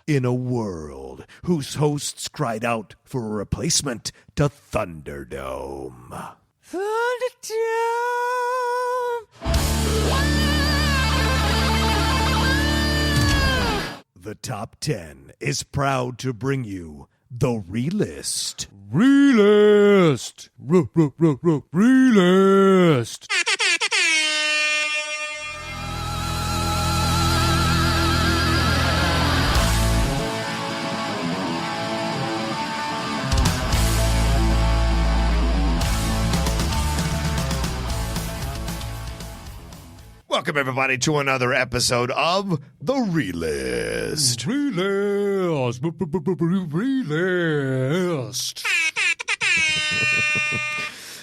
in a world whose hosts cried out for a replacement to Thunderdome. The Top 10 is proud to bring you the Relist. Relist. Relist. Welcome, everybody, to another episode of The Relist. Relist.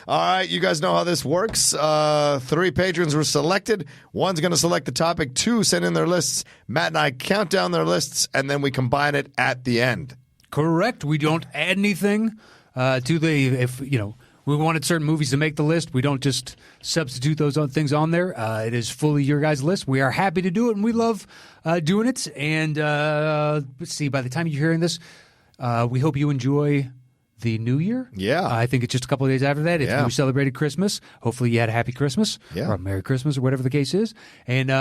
All right, you guys know how this works. 3 patrons were selected. One's going to select the topic. 2 send in their lists. Matt and I count down their lists, and then we combine it at the end. Correct. We don't add anything to we wanted certain movies to make the list. We don't just substitute those things on there. It is fully your guys' list. We are happy to do it, and we love doing it. And let's see, by the time you're hearing this, we hope you enjoy the New Year. Yeah. I think it's just a couple of days after that. If you celebrated Christmas, hopefully you had a happy Christmas or a Merry Christmas or whatever the case is. And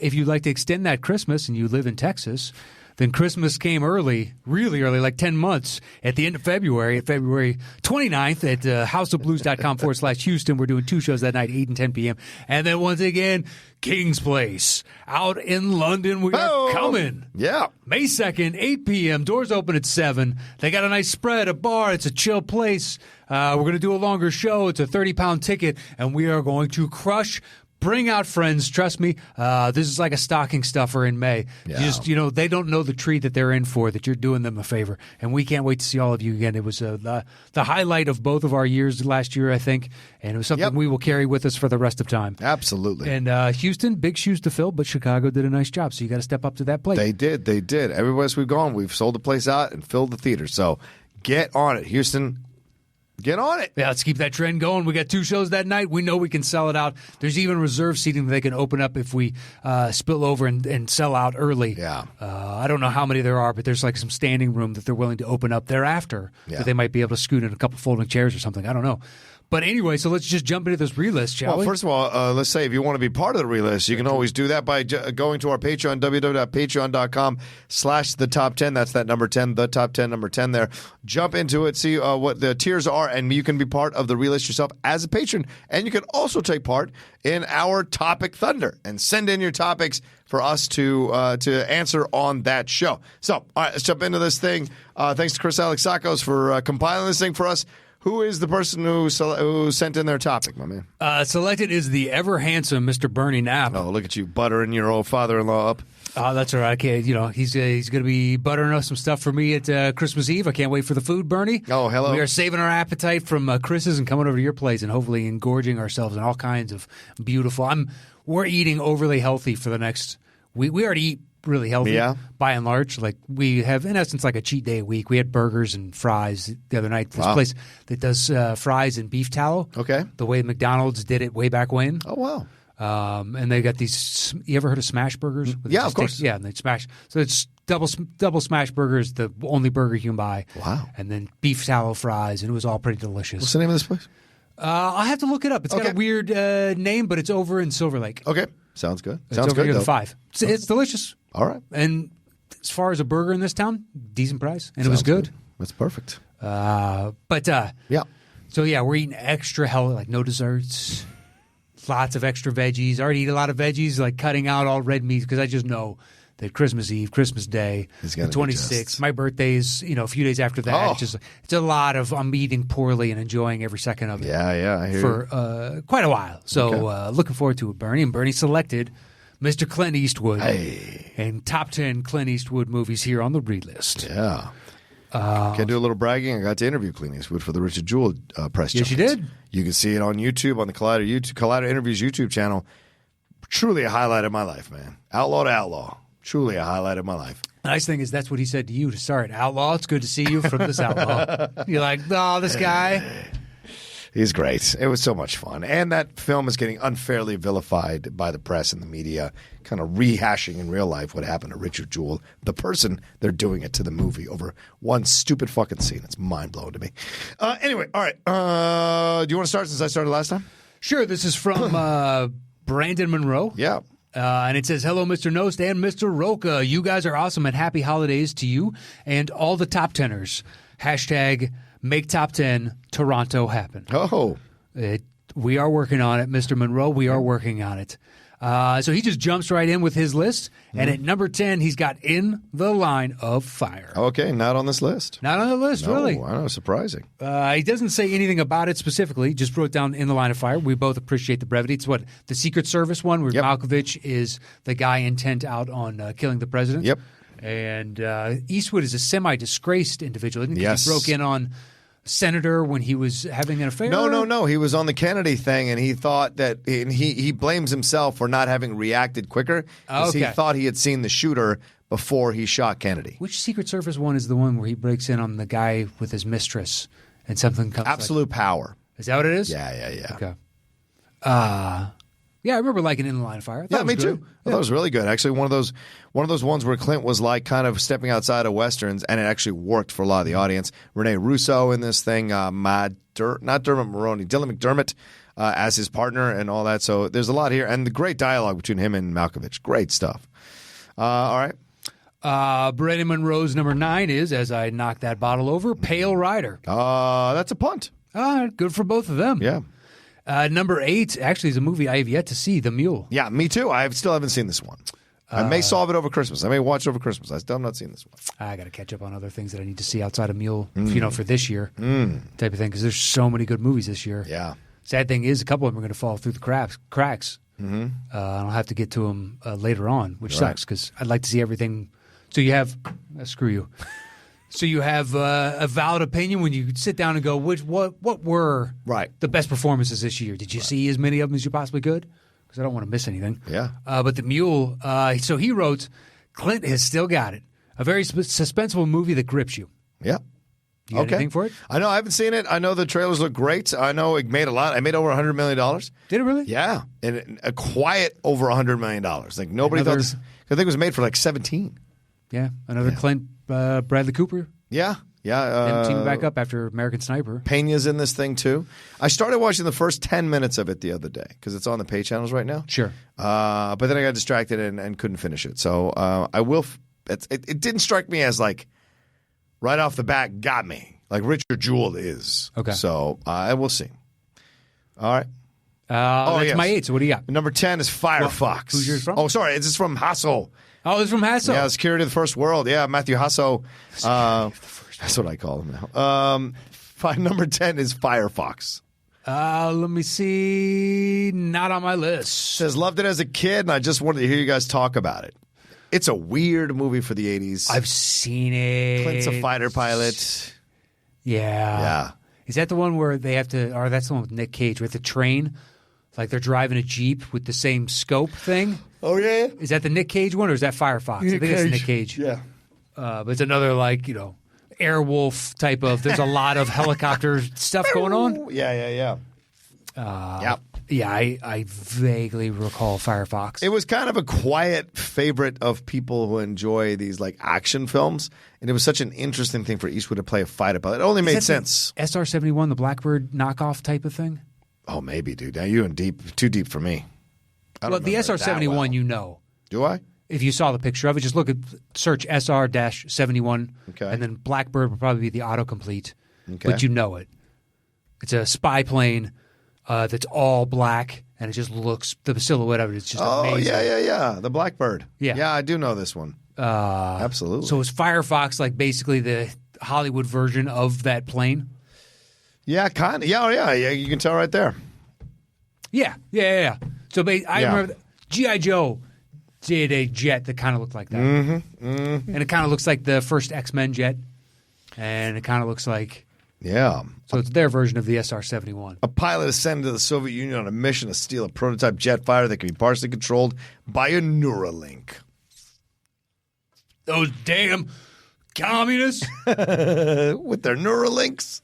if you'd like to extend that Christmas and you live in Texas, then Christmas came early, really early, like 10 months at the end of February, February 29th at houseofblues.com/Houston. We're doing 2 shows that night, 8 and 10 p.m. And then once again, King's Place out in London. We are coming. Yeah. May 2nd, 8 p.m. Doors open at 7. They got a nice spread, a bar. It's a chill place. We're going to do a longer show. It's a 30-pound ticket, and we are going to crush. Bring out friends. Trust me, this is like a stocking stuffer in May. Yeah. They don't know the treat that they're in for, that you're doing them a favor. And we can't wait to see all of you again. It was the highlight of both of our years last year, I think. And it was something we will carry with us for the rest of time. Absolutely. And Houston, big shoes to fill, but Chicago did a nice job. So you got to step up to that plate. They did. Everywhere we've gone, we've sold the place out and filled the theater. So get on it, Houston. Get on it. Yeah, let's keep that trend going. We got 2 shows that night. We know we can sell it out. There's even reserve seating that they can open up if we spill over and sell out early. Yeah. I don't know how many there are, but there's like some standing room that they're willing to open up thereafter that they might be able to scoot in a couple folding chairs or something. I don't know. But anyway, so let's just jump into this relist, shall we? Well, first of all, let's say if you want to be part of the relist, you can always do that by going to our Patreon, www.patreon.com/the top 10. That's that number 10, the top 10, number 10 there. Jump into it, see what the tiers are, and you can be part of the relist yourself as a patron. And you can also take part in our Topic Thunder and send in your topics for us to answer on that show. So, all right, let's jump into this thing. Thanks to Chris Alexakos for compiling this thing for us. Who is the person who sent in their topic, my man? Selected is the ever handsome Mr. Bernie Knapp. Oh, look at you buttering your old father-in-law up. Oh, that's all right. Okay, he's going to be buttering up some stuff for me at Christmas Eve. I can't wait for the food, Bernie. Oh, hello. We are saving our appetite from Chris's and coming over to your place and hopefully engorging ourselves in all kinds of beautiful. We're eating overly healthy for the next. We already eat really healthy by and large. Like we have, in essence, like a cheat day a week. We had burgers and fries the other night. This place that does fries and beef tallow. Okay. The way McDonald's did it way back when. Oh, wow. And they got these. You ever heard of smash burgers? Yeah, of course. And they smash. So it's double smash burgers, the only burger you can buy. Wow. And then beef tallow fries, and it was all pretty delicious. What's the name of this place? I'll have to look it up. It's got a weird name, but it's over in Silver Lake. Okay. Sounds good. It's Sounds over good. near the 5. It's delicious. All right. And as far as a burger in this town, decent price, and it was good. That's perfect. Yeah. So yeah, we're eating extra healthy, like no desserts, lots of extra veggies. I already eat a lot of veggies, like cutting out all red meat because I just know that Christmas Eve, Christmas Day, the 26th, my birthday is a few days after that. It's a lot of I'm eating poorly and enjoying every second of it. Yeah, I hear for quite a while. So looking forward to it, Bernie. And Bernie selected Mr. Clint Eastwood and top 10 Clint Eastwood movies here on the Relist. Yeah. Can I do a little bragging? I got to interview Clint Eastwood for the Richard Jewell press Yes, junkets. you did. You can see it on YouTube, on the Collider Interviews YouTube channel. Truly a highlight of my life, man. Outlaw to Outlaw. Truly a highlight of my life. The nice thing is that's what he said to you to start. Outlaw, it's good to see you from this Outlaw. You're like, oh, this guy. He's great. It was so much fun. And that film is getting unfairly vilified by the press and the media, kind of rehashing in real life what happened to Richard Jewell, the person they're doing it to the movie over one stupid fucking scene. It's mind-blowing to me. Anyway, all right. Do you want to start since I started last time? Sure. This is from Brandon Monroe. Yeah. And it says, hello, Mr. Nost and Mr. Roca. You guys are awesome, and happy holidays to you and all the top teners. Hashtag make top 10 Toronto happen. Oh. We are working on it, Mr. Monroe. We are working on it. So he just jumps right in with his list. And at number 10, he's got In the Line of Fire. Okay, not on this list. Not on the list, No, really. I know, surprising. He doesn't say anything about it specifically. He just wrote down In the Line of Fire. We both appreciate the brevity. It's what, the Secret Service one where Malkovich is the guy intent out on killing the president? Yep. And Eastwood is a semi-disgraced individual. Isn't he? Yes. He broke in on Senator when he was having an affair? No. He was on the Kennedy thing, and he thought that he blames himself for not having reacted quicker because he thought he had seen the shooter before he shot Kennedy. Which Secret Service one is the one where he breaks in on the guy with his mistress and something comes? Absolute Power. Is that what it is? Yeah. Okay. Yeah, I remember liking In the Line of Fire. Yeah, me too. I thought it was really good. Actually, one of those ones where Clint was like kind of stepping outside of westerns, and it actually worked for a lot of the audience. Rene Russo in this thing, not Dermot Mulroney, Dylan McDermott as his partner, and all that. So there's a lot here, and the great dialogue between him and Malkovich. Great stuff. All right. Brandon Monroe's number 9 is, as I knock that bottle over, Pale Rider. That's a punt. Good for both of them. Yeah. Number 8 actually is a movie I have yet to see, The Mule. Yeah, me too. I still haven't seen this one. I may solve it over Christmas. I may watch it over Christmas. I still have not seen this one. I got to catch up on other things that I need to see outside of Mule, for this year type of thing, because there's so many good movies this year. Yeah. Sad thing is, a couple of them are going to fall through the cracks. Mm-hmm. I'll have to get to them later on, which sucks because I'd like to see everything. So you have screw you. So you have a valid opinion when you sit down and go, what were the best performances this year? Did you see as many of them as you possibly could? Because I don't want to miss anything. Yeah. But The Mule, so he wrote, Clint has still got it. A very suspenseful movie that grips you. Yeah. You got anything for it? I know. I haven't seen it. I know the trailers look great. I know it made a lot. I made over $100 million. Did it really? Yeah. And a quiet over $100 million. Like nobody thought this. I think it was made for like 17. Yeah. Another Clint Bradley Cooper. Yeah. Didn't team back up after American Sniper. Pena's in this thing too. I started watching the first 10 minutes of it the other day because it's on the pay channels right now. Sure. But then I got distracted and couldn't finish it. So I will. It didn't strike me as like right off the bat got me like Richard Jewell is. Okay. So I will see. All right. That's my 8. So what do you got? Number 10 is Firefox. Who's yours from? Oh, sorry. This is from Hassel. Oh, it's from Hassel. Yeah, Security of the First World. Yeah, Matthew Hassel. That's what I call him now. Number 10 is Firefox. Let me see. Not on my list. Says, loved it as a kid, and I just wanted to hear you guys talk about it. It's a weird movie for the 80s. I've seen it. Clint's a fighter pilot. Yeah. Is that the one where they have to, or that's the one with Nick Cage, with the train? Like they're driving a Jeep with the same scope thing? Oh, yeah? Is that the Nick Cage one, or is that Firefox? I think it's Nick Cage. Yeah. But it's another, like, Airwolf type of, there's a lot of helicopter stuff going on. Yeah. Yeah, I vaguely recall Firefox. It was kind of a quiet favorite of people who enjoy these like action films, and it was such an interesting thing for Eastwood to play a fighter pilot. It only made sense. SR-71, the Blackbird knockoff type of thing? Oh, maybe, dude. Now you're in too deep for me. Well, the SR-71 you know. Do I? If you saw the picture of it, just search SR-71, and then Blackbird would probably be the autocomplete, but you know it. It's a spy plane that's all black, and it just looks, the silhouette of it is just amazing. Yeah. The Blackbird. Yeah, I do know this one. Absolutely. So is Firefox like basically the Hollywood version of that plane? Yeah, kind of. Yeah, you can tell right there. Yeah. So I remember G.I. Joe did a jet that kind of looked like that. And it kind of looks like the first X-Men jet, and it kind of looks like... Yeah. So it's their version of the SR-71. A pilot is sent to the Soviet Union on a mission to steal a prototype jet fighter that can be partially controlled by a Neuralink. Those damn communists. With their Neuralinks.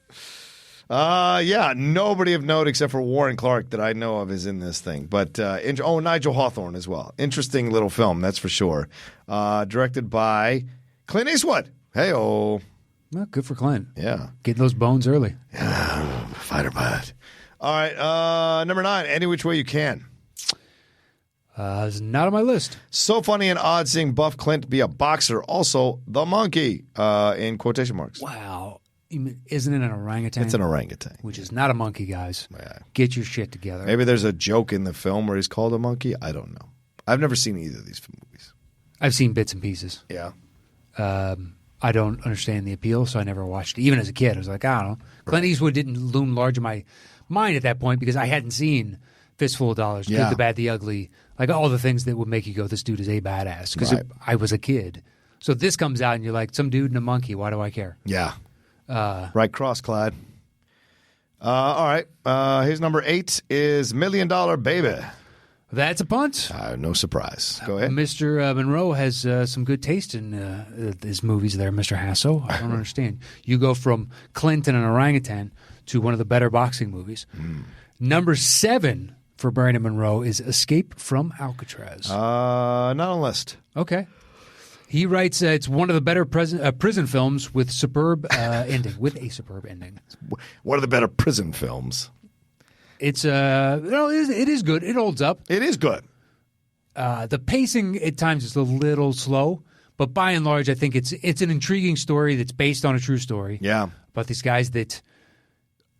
Yeah, nobody of note except for Warren Clark that I know of is in this thing. But Nigel Hawthorne as well. Interesting little film, that's for sure. Directed by Clint Eastwood. Hey-oh. Well, good for Clint. Yeah. Getting those bones early. Yeah, fighter pilot. All right, number 9, Any Which Way You Can. It's not on my list. So funny and odd seeing Buff Clint be a boxer. Also, the monkey, in quotation marks. Wow. Isn't it an orangutan? It's an orangutan. Which is not a monkey, guys. Yeah. Get your shit together. Maybe there's a joke in the film where he's called a monkey. I don't know. I've never seen either of these movies. I've seen bits and pieces. Yeah. I don't understand the appeal, so I never watched it. Even as a kid, I was like, I don't know. Clint Eastwood didn't loom large in my mind at that point because I hadn't seen Fistful of Dollars, Good, the Bad, the Ugly, like all the things that would make you go, this dude is a badass. Because I was a kid. So this comes out and you're like, some dude and a monkey, why do I care? Yeah. Right cross, Clyde. All right. His number 8 is $1 Million Baby. That's a punt. No surprise. Go ahead. Mr. Monroe has some good taste in his movies there, Mr. Hasso. I don't understand. You go from Clint and an orangutan to one of the better boxing movies. Number 7 for Brandon Monroe is Escape from Alcatraz. Not on the list. Okay. He writes it's one of the better prison films with superb ending. With a superb ending. One of the better prison films. It's it is good. It holds up. It is good. The pacing at times is a little slow, but by and large, I think it's an intriguing story that's based on a true story. Yeah, about these guys that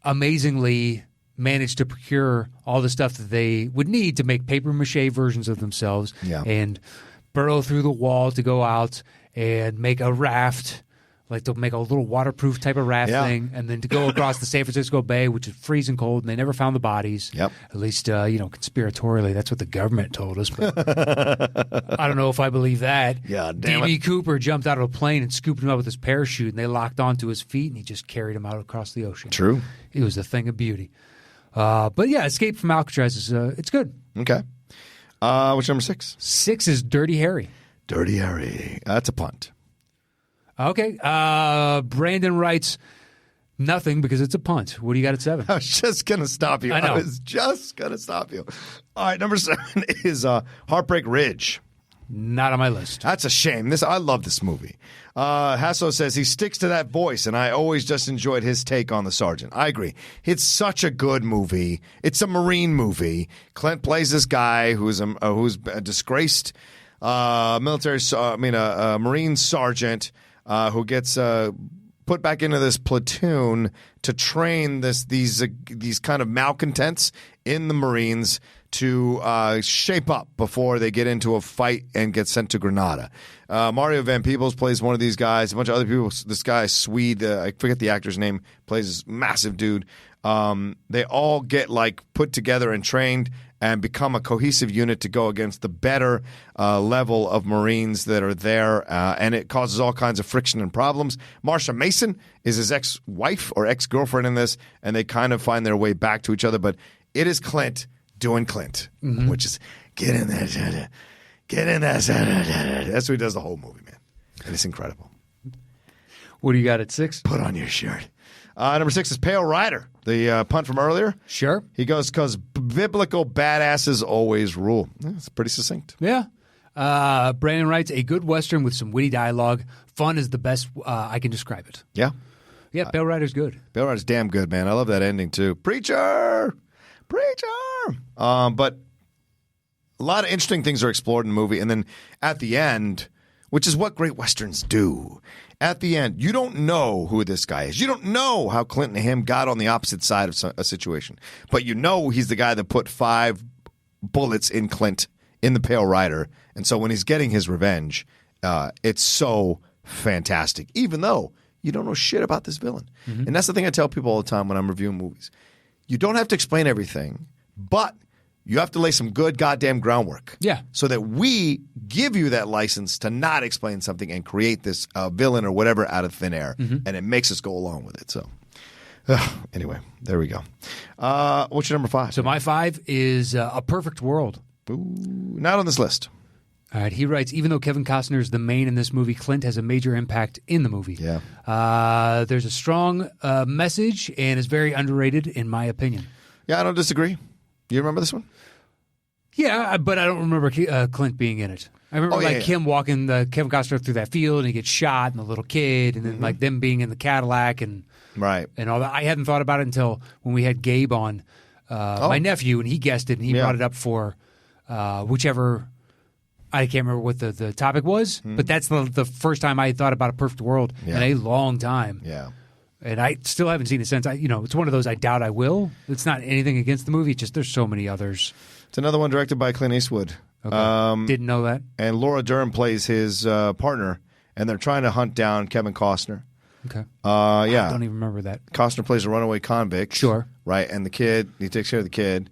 amazingly managed to procure all the stuff that they would need to make papier-mâché versions of themselves and burrow through the wall to go out and make a raft, like to make a little waterproof type of raft thing, and then to go across the San Francisco Bay, which is freezing cold, and they never found the bodies. Yep. At least, conspiratorially, that's what the government told us. But I don't know if I believe that. Yeah, damn D.B. Cooper jumped out of a plane and scooped him up with his parachute, and they locked onto his feet, and he just carried him out across the ocean. True. It was a thing of beauty. But yeah, Escape from Alcatraz is it's good. Okay. What's number 6? 6 is Dirty Harry. Dirty Harry. That's a punt. Okay. Brandon writes nothing because it's a punt. What do you got at 7? I was just going to stop you. I know. I was just going to stop you. All right, number 7 is Heartbreak Ridge. Not on my list. That's a shame. I love this movie. Hasso says he sticks to that voice, and I always just enjoyed his take on the sergeant. I agree. It's such a good movie. It's a Marine movie. Clint plays this guy who's a disgraced Marine sergeant who gets put back into this platoon to train these kind of malcontents in the Marines to shape up before they get into a fight and get sent to Grenada. Mario Van Peebles plays one of these guys. A bunch of other people. This guy, Swede, I forget the actor's name, plays this massive dude. They all get put together and trained and become a cohesive unit to go against the better level of Marines that are there, and it causes all kinds of friction and problems. Marsha Mason is his ex-wife or ex-girlfriend in this, and they kind of find their way back to each other, but it is Clint doing Clint, which is get in there, get in there. That's what he does the whole movie, man, and it's incredible. What do you got at 6? Put on your shirt. Number 6 is Pale Rider, the punt from earlier. Sure. He goes, because biblical badasses always rule. It's pretty succinct. Yeah. Brandon writes, a good Western with some witty dialogue. Fun is the best I can describe it. Yeah. Yeah, Pale Rider's good. Pale Rider's damn good, man. I love that ending, too. Preacher! But a lot of interesting things are explored in the movie. And then at the end, which is what great Westerns do, at the end, you don't know who this guy is. You don't know how Clint and him got on the opposite side of a situation. But you know he's the guy that put 5 bullets in Clint in the Pale Rider. And so when he's getting his revenge, it's so fantastic, even though you don't know shit about this villain. And that's the thing I tell people all the time when I'm reviewing movies. You don't have to explain everything, but you have to lay some good goddamn groundwork. Yeah. So that we give you that license to not explain something and create this villain or whatever out of thin air. And it makes us go along with it. So anyway, there we go. What's your number 5? So my 5 is A Perfect World. Ooh, not on this list. All right, he writes, even though Kevin Costner is the main in this movie, Clint has a major impact in the movie. Yeah. There's a strong message and is very underrated, in my opinion. Yeah, I don't disagree. You remember this one? Yeah, but I don't remember Clint being in it. I remember him walking Kevin Costner through that field, and he gets shot, and the little kid, and then like them being in the Cadillac and all that. I hadn't thought about it until when we had Gabe on, my nephew, and he guessed it, and he brought it up for whichever. I can't remember what the topic was, but that's the first time I had thought about A Perfect World in a long time. Yeah. And I still haven't seen it since. It's one of those I doubt I will. It's not anything against the movie. It's just there's so many others. It's another one directed by Clint Eastwood. Okay. Didn't know that. And Laura Dern plays his partner, and they're trying to hunt down Kevin Costner. Okay. I don't even remember that. Costner plays a runaway convict. Sure. Right, and the kid, he takes care of the kid.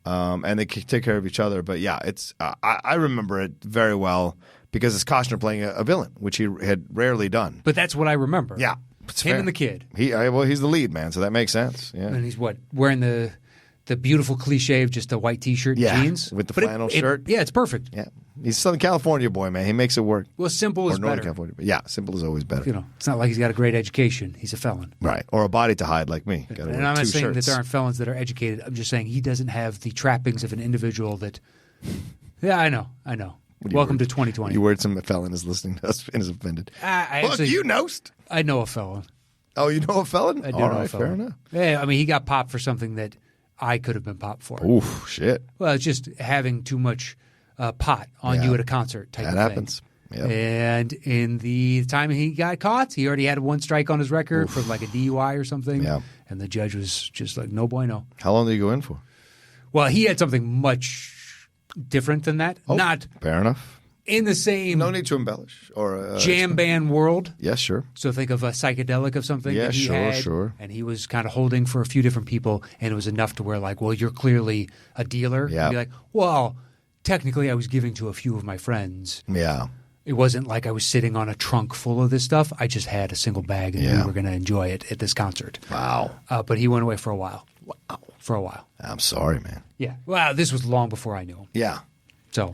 And they take care of each other. But yeah, it's I remember it very well because it's Costner playing a villain, which he had rarely done. But that's what I remember. Yeah. It's him and the kid. He's the lead, man, so that makes sense. Yeah. And he's wearing the beautiful cliche of just a white T-shirt and jeans? With the flannel shirt. Yeah, it's perfect. Yeah. He's a Southern California boy, man. He makes it work. Well, simple is Northern better. California. Yeah, simple is always better. It's not like he's got a great education. He's a felon. Right. Or a body to hide like me. And I'm not saying that there aren't felons that are educated. I'm just saying he doesn't have the trappings of an individual that... Yeah, I know. Welcome to 2020. You worried some felon is listening to us and is offended. Look, you nost. I know a felon. Oh, you know a felon? I do know a felon. Fair enough. Yeah, I mean, he got popped for something that I could have been popped for. Oof, shit. Well, it's just having too much pot on you at a concert type of thing. That happens. Yep. And in the time he got caught, he already had one strike on his record for like a DUI or something. Yeah. And the judge was just like, no bueno. How long did you go in for? Well, he had something much different than that. Oh, not fair enough. In the same no need to embellish or jam band world. Yes, sure. So think of a psychedelic of something that he had. Sure. And he was kind of holding for a few different people, and it was enough to where like, well, you're clearly a dealer. Yeah. And be like, well, technically I was giving to a few of my friends. Yeah. It wasn't like I was sitting on a trunk full of this stuff. I just had a single bag, and we were going to enjoy it at this concert. Wow. But he went away for a while. Wow. For a while. I'm sorry, man. Yeah. Well, this was long before I knew him. Yeah. So.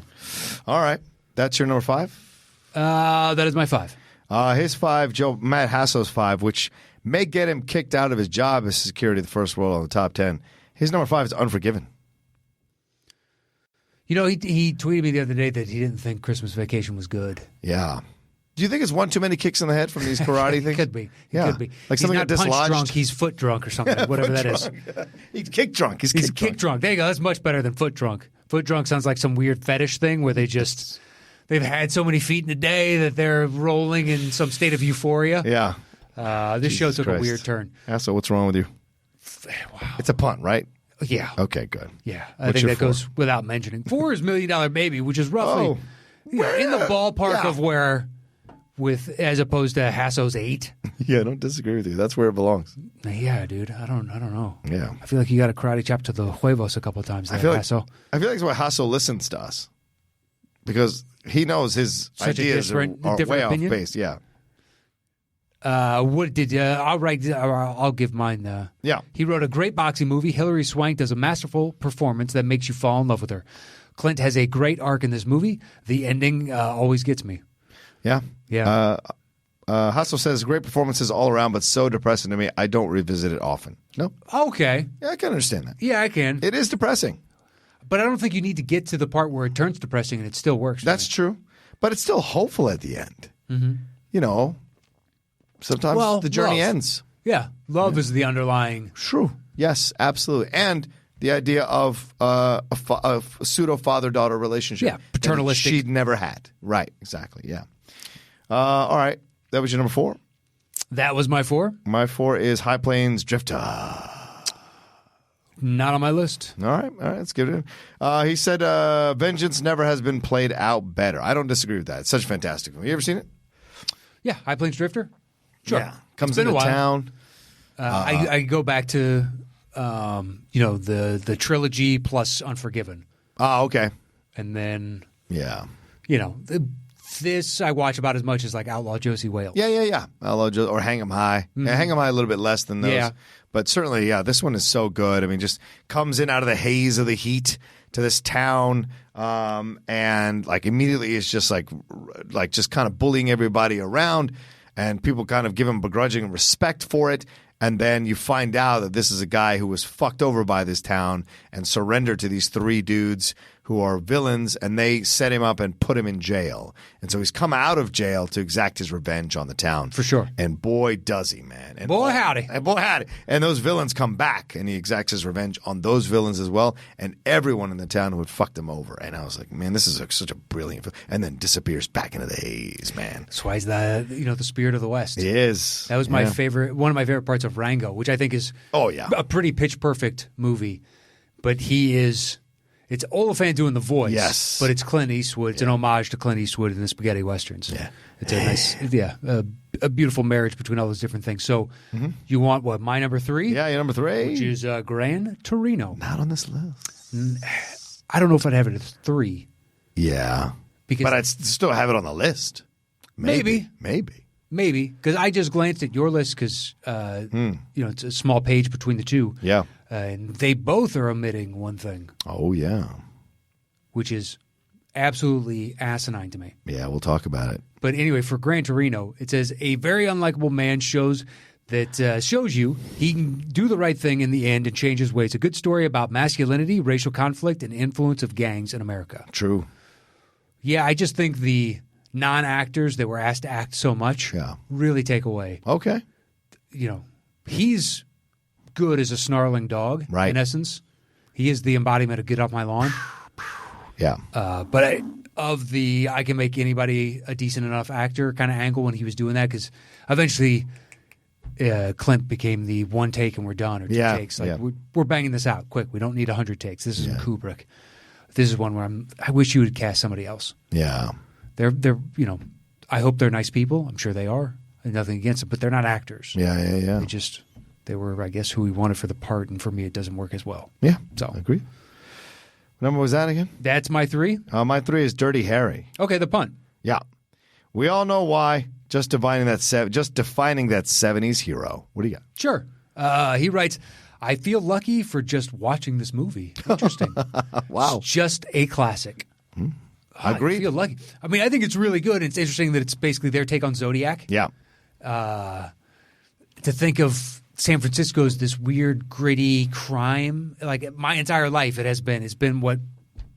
All right. That's your number 5? That is my 5. His 5, Matt Hasso's 5, which may get him kicked out of his job as security of the first world on the top 10. His number 5 is Unforgiven. You know, he tweeted me the other day that he didn't think Christmas Vacation was good. Yeah. Do you think it's one too many kicks in the head from these karate things? Could be. Yeah. Could be. Like he's something not got dislodged. punch drunk. He's foot drunk or something. Whatever that is. He's kick drunk. He's kick drunk. There you go. That's much better than foot drunk. Foot drunk sounds like some weird fetish thing where they've had so many feet in a day that they're rolling in some state of euphoria. Yeah. This show took a weird turn. So what's wrong with you? Wow. It's a punt, right? Yeah. Okay, good. Yeah. I think that goes without mentioning. 4 is $1 Million Baby, which is roughly in the ballpark of where, as opposed to Hasso's 8. Yeah, I don't disagree with you. That's where it belongs. Yeah, dude. I don't know. Yeah. I feel like you got a karate chop to the huevos a couple of times there, Hasso. I feel like it's why Hasso listens to us. Because he knows his ideas are way off base. Yeah. What did I'll give mine. Yeah. He wrote a great boxing movie. Hilary Swank does a masterful performance that makes you fall in love with her. Clint has a great arc in this movie. The ending always gets me. Yeah. Yeah. Hasso says great performances all around, but so depressing to me. I don't revisit it often. No. Okay. Yeah, I can understand that. Yeah, I can. It is depressing. But I don't think you need to get to the part where it turns depressing and it still works. That's true. But it's still hopeful at the end. Mm-hmm. You know, sometimes the journey ends. Yeah. Love is the underlying. True. Yes, absolutely. And the idea of a pseudo father-daughter relationship. Yeah, paternalistic. She'd never had. Right, exactly, yeah. All right. That was your number 4? That was my 4. My 4 is High Plains Drifter. Not on my list. All right, let's give it in. He said, Vengeance never has been played out better. I don't distribute with that. It's such a fantastic movie. You ever seen it? Yeah, High Plains Drifter. Sure. Yeah. Comes into town. I go back to, the trilogy plus Unforgiven. Oh, okay. And then, yeah, this I watch about as much as like Outlaw Josie Wales. Yeah. Outlaw or Hang 'em High. Mm-hmm. Yeah, Hang 'em High a little bit less than those. Yeah. But certainly, this one is so good. I mean, just comes in out of the haze of the heat, to this town, and like immediately is just like just kind of bullying everybody around, and people kind of give him begrudging respect for it. And then you find out that this is a guy who was fucked over by this town and surrendered to these three dudes who are villains, and they set him up and put him in jail. And so he's come out of jail to exact his revenge on the town. For sure. And boy, does he, man. And boy, howdy. And boy, howdy. And those villains come back, and he exacts his revenge on those villains as well, and everyone in the town who had fucked him over. And I was like, man, this is such a brilliant film. And then disappears back into the haze, man. That's why he's the spirit of the West. He is. That was my favorite, one of my favorite parts of Rango, which I think is a pretty pitch-perfect movie. But he is... It's Oliphant doing the voice, yes, but it's Clint Eastwood. It's an homage to Clint Eastwood in the spaghetti westerns. Yeah, it's a nice, a beautiful marriage between all those different things. So, you want what? My number 3? Yeah, your number 3, which is Gran Torino. Not on this list. I don't know if I'd have it at 3. Yeah, but I'd still have it on the list. Maybe, because I just glanced at your list because it's a small page between the two. Yeah. And they both are omitting one thing. Oh, yeah. Which is absolutely asinine to me. Yeah, we'll talk about it. But anyway, for Gran Torino, it says, a very unlikable man shows you he can do the right thing in the end and change his ways. A good story about masculinity, racial conflict, and influence of gangs in America. True. Yeah, I just think the non-actors that were asked to act so much really take away. Okay. He's good as a snarling dog, right. In essence. He is the embodiment of get off my lawn. Yeah. But I can make anybody a decent enough actor kind of angle when he was doing that, because eventually Clint became the one take and we're done, or two takes. We're banging this out quick. We don't need 100 takes. This isn't Kubrick. This is one where I wish you would cast somebody else. Yeah. They're I hope they're nice people. I'm sure they are. Nothing against them, but they're not actors. Yeah. They were, I guess, who we wanted for the part, and for me, it doesn't work as well. Yeah, so I agree. What number was that again? That's my 3. My 3 is Dirty Harry. Okay, the punt. Yeah, we all know why. Just defining that 70s hero. What do you got? Sure. He writes, I feel lucky for just watching this movie. Interesting. Wow. It's just a classic. I agree. I feel lucky. I mean, I think it's really good. It's interesting that it's basically their take on Zodiac. Yeah. To think of San Francisco's this weird, gritty crime. Like my entire life, it's been what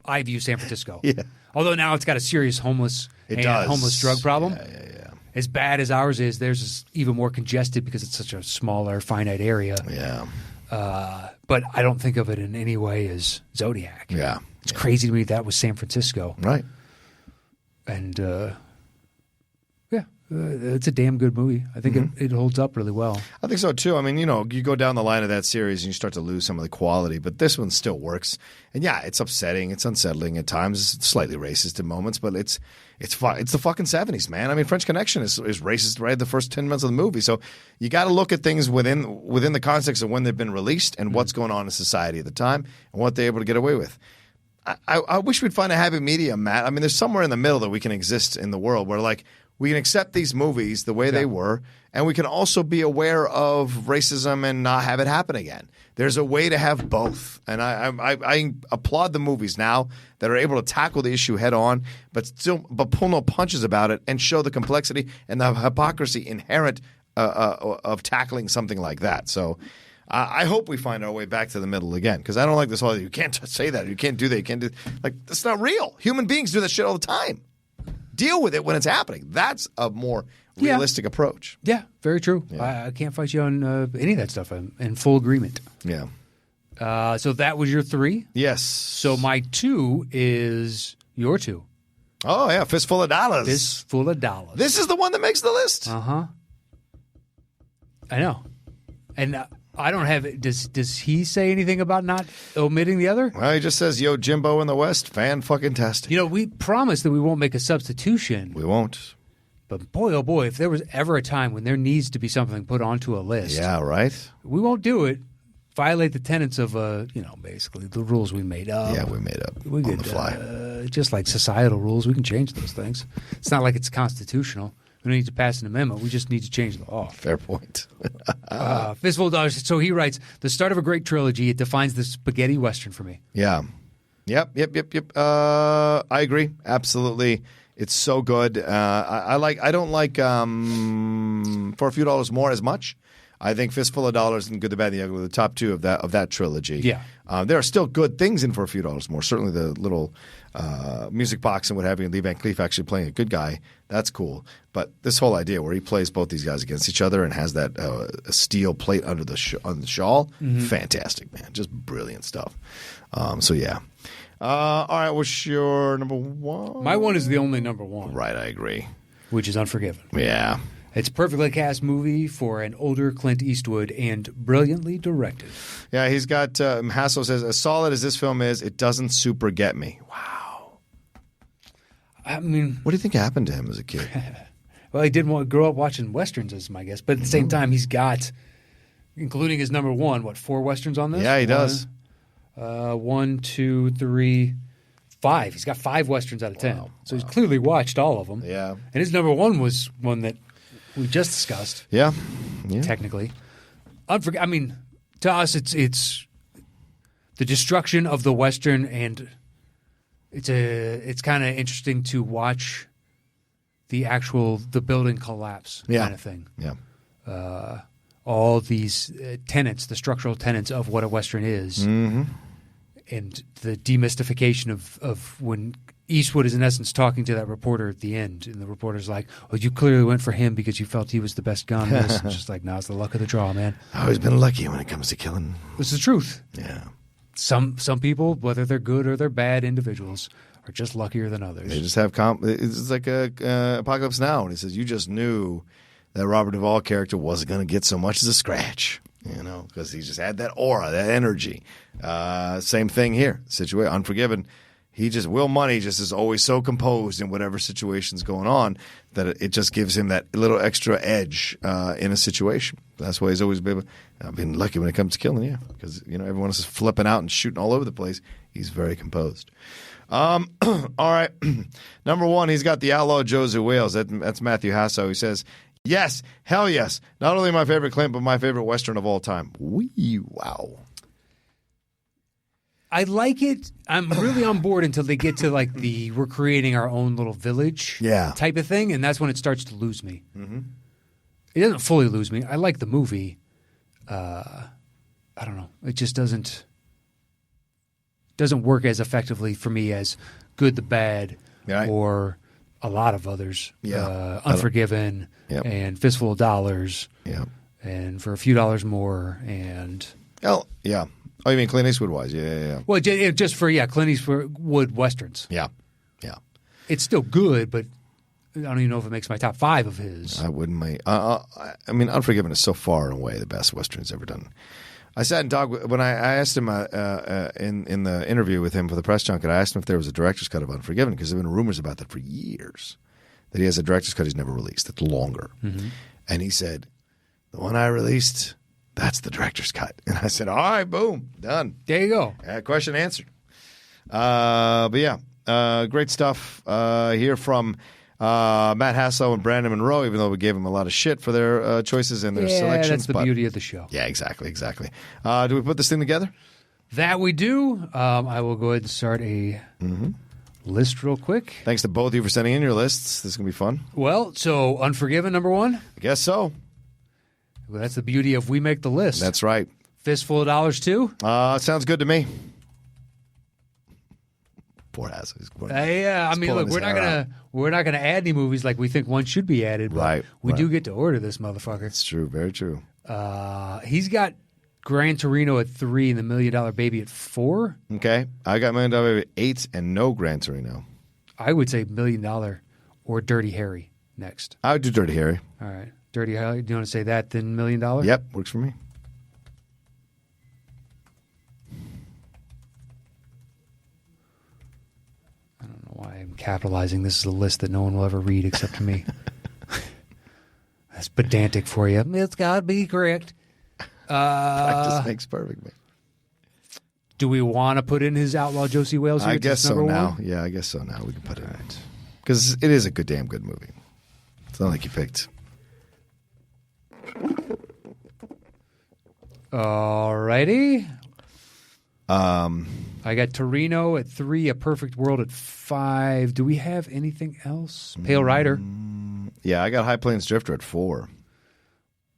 I view San Francisco. Yeah. Although now it's got a serious homeless drug problem. Yeah. As bad as ours is, theirs is even more congested because it's such a smaller, finite area. Yeah. But I don't think of it in any way as Zodiac. Yeah. It's crazy to me that was San Francisco. Right. And it's a damn good movie. I think it holds up really well. I think so too. I mean, you go down the line of that series and you start to lose some of the quality, but this one still works. And yeah, it's upsetting, it's unsettling at times, it's slightly racist in moments, but it's the fucking 70s, man. I mean, French Connection is racist right the first 10 minutes of the movie. So you got to look at things within the context of when they've been released and what's going on in society at the time and what they're able to get away with. I wish we'd find a happy medium, Matt. I mean, there's somewhere in the middle that we can exist in the world where we can accept these movies the way they were, and we can also be aware of racism and not have it happen again. There's a way to have both, and I applaud the movies now that are able to tackle the issue head on, but pull no punches about it and show the complexity and the hypocrisy inherent of tackling something like that. So I hope we find our way back to the middle again, because I don't like this whole you can't say that, you can't do that, you can't do that's not real. Human beings do that shit all the time. Deal with it when it's happening. That's a more realistic approach. Yeah, very true. Yeah. I can't fight you on any of that stuff. I'm in full agreement. Yeah. So that was your 3? Yes. So my 2 is your 2. Oh, yeah. Fistful of Dollars. Fistful of Dollars. This is the one that makes the list. Uh-huh. I know. And I don't have it. Does he say anything about not omitting the other? Well, he just says, yo, Jimbo in the West, fan-fucking-tastic. We promise that we won't make a substitution. We won't. But boy, oh boy, if there was ever a time when there needs to be something put onto a list. Yeah, right? We won't do it. Violate the tenets of, basically the rules we made up. Yeah, we made up on the fly. Just like societal rules, we can change those things. It's not like it's constitutional. We don't need to pass an amendment. We just need to change the law. Fair point. Fistful of Dollars. So he writes, the start of a great trilogy, it defines the spaghetti Western for me. Yeah. Yep. I agree. Absolutely. It's so good. I don't like For a Few Dollars More as much. I think Fistful of Dollars and Good, the Bad, and the Ugly were the top two of that trilogy. Yeah. There are still good things in For a Few Dollars More. Certainly the little music box and what have you, and Lee Van Cleef actually playing a good guy. That's cool. But this whole idea where he plays both these guys against each other and has that steel plate under on the shawl, fantastic, man. Just brilliant stuff. So, yeah. All right, what's your number one? My one is the only number one. Right, I agree. Which is Unforgiven. Yeah. It's a perfectly cast movie for an older Clint Eastwood and brilliantly directed. Yeah, he's got Hassel says, as solid as this film is, it doesn't super get me. Wow. I mean, what do you think happened to him as a kid? Well, he didn't grow up watching Westerns, is my guess. But at the same time, he's got, including his number one, 4 Westerns on this? Yeah, he does. 1, 2, 3, 5. He's got 5 Westerns out of 10. So he's clearly watched all of them. Yeah. And his number one was one that we just discussed. Yeah. Technically. I mean, to us, it's the destruction of the Western, and it's kind of interesting to watch the building collapse kind of thing. Yeah. All these tenets, the structural tenets of what a Western is, and the demystification of when Eastwood is in essence talking to that reporter at the end, and the reporter's like, "Oh, you clearly went for him because you felt he was the best gun." It's just like, no, it's the luck of the draw, man. I've always been lucky when it comes to killing. This is the truth. Yeah. Some people, whether they're good or they're bad individuals, are just luckier than others. They just have it's like Apocalypse Now, and he says you just knew that Robert Duvall character wasn't going to get so much as a scratch, because he just had that aura, that energy. Same thing here. Unforgiven. Will Money just is always so composed in whatever situation's going on that it just gives him that little extra edge in a situation. That's why he's always been lucky when it comes to killing, because everyone else is flipping out and shooting all over the place. He's very composed. All right, number one, he's got the Outlaw Josie Wales. That's Matthew Hasso. He says, yes, hell yes. Not only my favorite Clint, but my favorite Western of all time. Wee, wow. I like it. I'm really on board until they get to we're creating our own little village type of thing, and that's when it starts to lose me. Mm-hmm. It doesn't fully lose me. I like the movie. I don't know. It just doesn't work as effectively for me as Good, the Bad, or a lot of others. Yeah. Unforgiven and Fistful of Dollars. Yeah. And For a Few Dollars More. And yeah. Oh, you mean Clint Eastwood wise? Yeah. Well, just for Clint Eastwood Westerns. Yeah. It's still good, but I don't even know if it makes my top 5 of his. I wouldn't. I mean, Unforgiven is so far and away the best Western's ever done. I sat and talked when I asked him in the interview with him for the press junket. I asked him if there was a director's cut of Unforgiven because there have been rumors about that for years. That he has a director's cut he's never released that's longer, and he said, "The one I released, that's the director's cut." And I said, "All right, boom, done. There you go. Question answered." But yeah, great stuff here from Matt Hasso and Brandon Monroe, even though we gave them a lot of shit for their choices and their selections. That's the beauty of the show. Yeah, exactly. Do we put this thing together? That we do. I will go ahead and start a list real quick. Thanks to both of you for sending in your lists. This is going to be fun. Well, so Unforgiven, number 1? I guess so. Well, that's the beauty of we make the list. That's right. Fistful of Dollars, 2? Sounds good to me. Poor ass. Yeah, I mean, look, we're not gonna add any movies like we think one should be added. But we do get to order this motherfucker. It's true, very true. He's got Gran Torino at 3 and The $1 Million Baby at 4. Okay, I got $1 Million Baby at 8 and no Gran Torino. I would say $1 Million or Dirty Harry next. I would do Dirty Harry. All right, Dirty Harry. Do you want to say that then $1 Million? Yep, works for me. Why I'm capitalizing. This is a list that no one will ever read except me. That's pedantic for you. It's got to be correct. That just makes perfect, man. Do we want to put in his Outlaw Josie Wales here? I guess so now. 1? Yeah, I guess so now. We can put it in. Because it is a damn good movie. It's not like you picked. All righty. I got Torino at 3, A Perfect World at 5. Do we have anything else? Pale Rider. Yeah, I got High Plains Drifter at 4.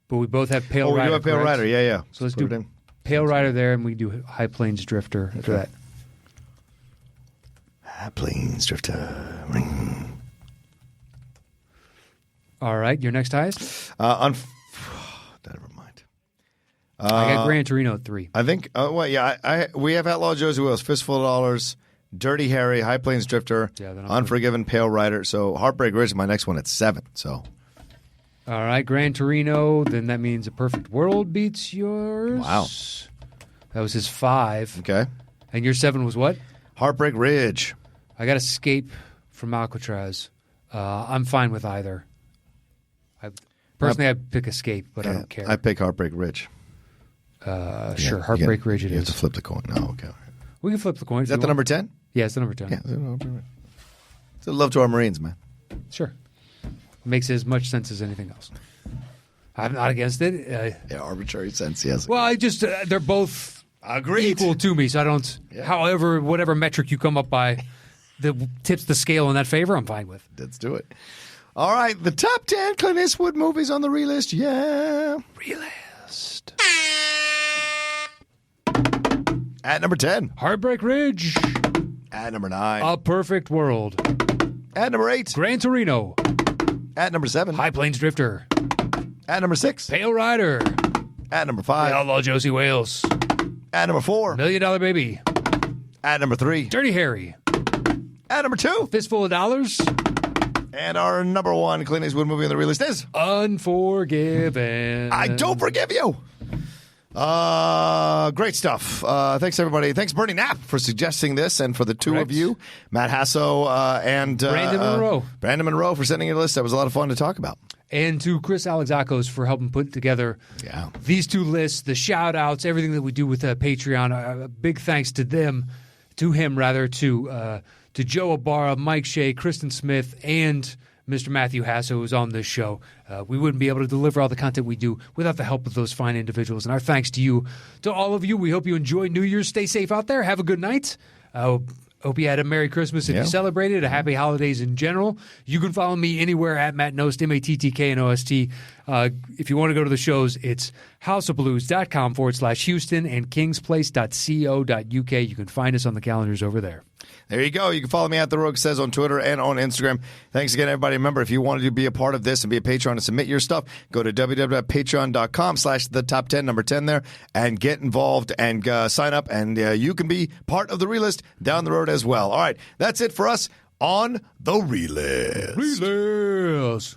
But we both have Pale Rider. We do have Pale correct? Rider, yeah. So let's do Pale Rider there, and we do High Plains Drifter after that. High Plains Drifter. All right, your next highest? Never mind. I got Gran Torino at 3. I think, we have Outlaw Josie Wales, Fistful of Dollars, Dirty Harry, High Plains Drifter, Unforgiven, Pale Rider. So Heartbreak Ridge is my next one at 7. So. All right, Gran Torino, then that means A Perfect World beats yours. Wow. That was his 5. Okay. And your 7 was what? Heartbreak Ridge. I got Escape from Alcatraz. I'm fine with either. Personally, I'd pick Escape, but I don't care. I pick Heartbreak Ridge. Sure, Heartbreak Ridge it is. You have to flip the coin. Oh, okay. We can flip the coin. Is that the number 10? Yeah, it's the number 10. Yeah. So love to our Marines, man. Sure. Makes as much sense as anything else. I'm not against it. Arbitrary sense, yes. Well, I just, they're both equal to me, so I don't, however, whatever metric you come up by that tips the scale in that favor, I'm fine with. Let's do it. All right, the top 10 Clint Eastwood movies on the relist, yeah. Relist. At number 10. Heartbreak Ridge. At number 9. A Perfect World. At number 8. Gran Torino. At number 7. High Plains Drifter. At number 6. Pale Rider. At number 5. Outlaw Josie Wales. At number 4. $1 Million Baby. At number 3. Dirty Harry. At number 2. Fistful of Dollars. And our number 1 Clint Eastwood movie on the relist is Unforgiven. I Don't Forgive You. Great stuff. Thanks, everybody. Thanks, Bernie Knapp, for suggesting this, and for the two of you, Matt Hasso and Brandon Monroe. Brandon Monroe for sending your list. That was a lot of fun to talk about. And to Chris Alexakos for helping put together these two lists, the shout-outs, everything that we do with Patreon. A big thanks to him, to Joe Ibarra, Mike Shea, Kristen Smith, and Mr. Matthew Hasso, who's on this show. We wouldn't be able to deliver all the content we do without the help of those fine individuals. And our thanks to you, to all of you. We hope you enjoy New Year's. Stay safe out there. Have a good night. Hope you had a Merry Christmas if you celebrated, a Happy Holidays in general. You can follow me anywhere at Matt Nost, MATTKNOST. If you want to go to the shows, it's houseofblues.com/Houston and kingsplace.co.uk. You can find us on the calendars over there. There you go. You can follow me at The Rogue Says on Twitter and on Instagram. Thanks again, everybody. Remember, if you wanted to be a part of this and be a Patreon and submit your stuff, go to www.patreon.com/the-top-10, number 10 there, and get involved and sign up, and you can be part of the relist down the road as well. All right, that's it for us on the relist. Relist.